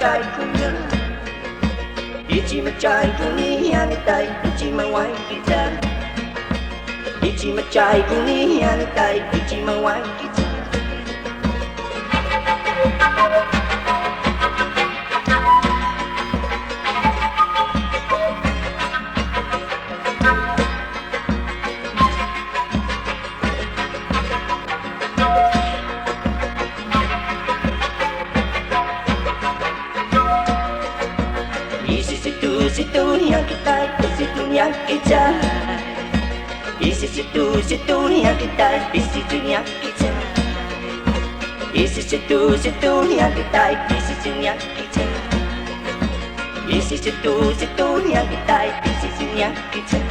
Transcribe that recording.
Machai kuya Ichi Machai kuni hanitai Ichi mawai kita Ichi Machai kuni hanitai Ichi mawai kita Situ yang kita, di situ yang kita. Isi situ yang kita, di situ yang kita. Isi situ yang kita, di situ yang kita. Isi situ yang kita, di situ yang kita.